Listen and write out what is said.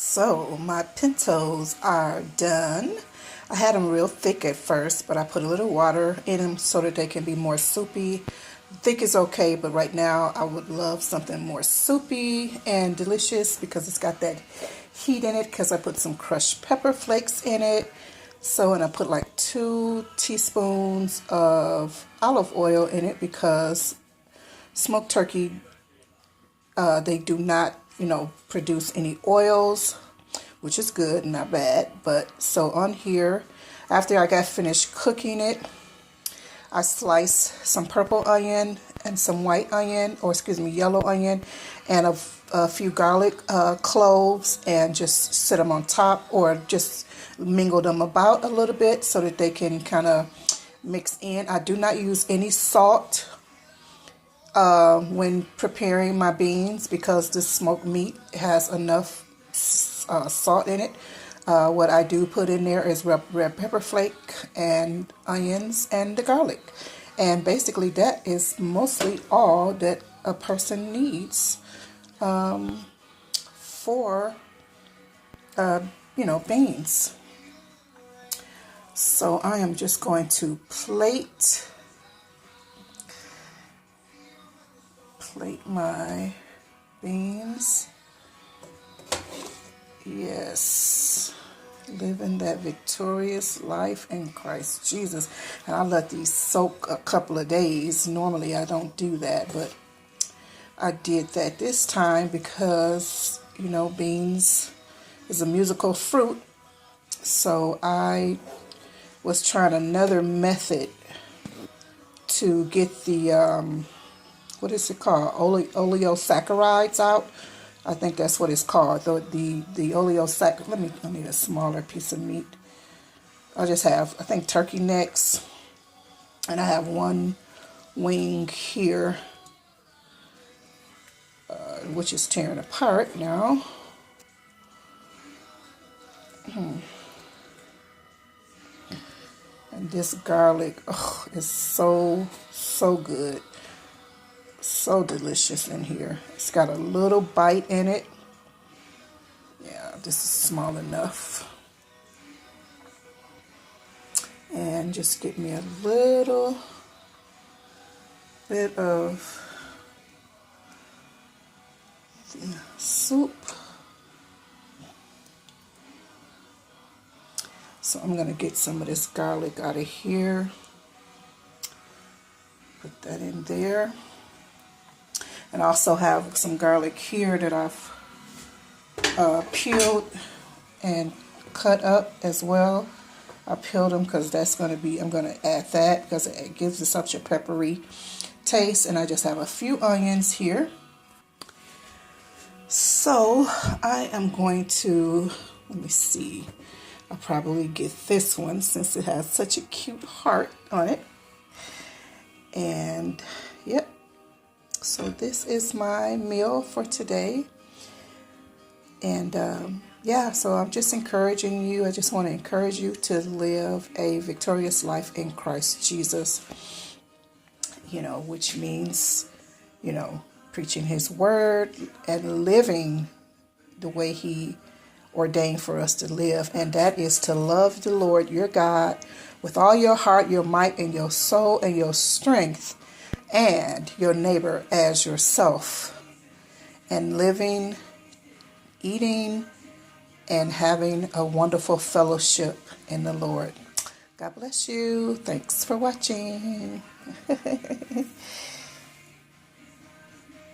So my pintos are done. I had them real thick at first, but I put a little water in them so that they can be more soupy. Thick is okay, but right now I would love something more soupy and delicious because it's got that heat in it because I put some crushed pepper flakes in it. So, and I put like 2 teaspoons of olive oil in it because smoked turkey, they do not, produce any oils, which is good, not bad. But so on here, after I got finished cooking it, I sliced some purple onion and some white onion, or excuse me, yellow onion, and a few garlic cloves, and just set them on top, or just mingle them about a little bit so that they can kind of mix in. I do not use any salt when preparing my beans because the smoked meat has enough salt in it. What I do put in there is red pepper flake and onions and the garlic. And basically that is mostly all that a person needs for, beans. So I am just going to plate my beans. Yes, living that victorious life in Christ Jesus. And I let these soak a couple of days. Normally I don't do that, but I did that this time because, beans is a musical fruit. So I was trying another method to get the, what is it called? Oleosaccharides out. I think that's what it's called. The oleosaccharides. I need a smaller piece of meat. I just have, I think, turkey necks. And I have one wing here, which is tearing apart now. And this garlic, is so good. So delicious in here. It's got a little bite in it. Yeah, this is small enough. And just get me a little bit of the soup. So I'm going to get some of this garlic out of here. Put that in there. And I also have some garlic here that I've peeled and cut up as well. I peeled them because that's going to be, I'm going to add that because it gives it such a peppery taste. And I just have a few onions here. So I am going to, let me see, I'll probably get this one since it has such a cute heart on it. And yep. So this is my meal for today. And yeah, so I'm just encouraging you. I just want to encourage you to live a victorious life in Christ Jesus. Which means, preaching his word and living the way he ordained for us to live. And that is to love the Lord your God with all your heart, your might, and your soul, and your strength, and your neighbor as yourself, and living, eating, and having a wonderful fellowship in the Lord. God bless you. Thanks for watching.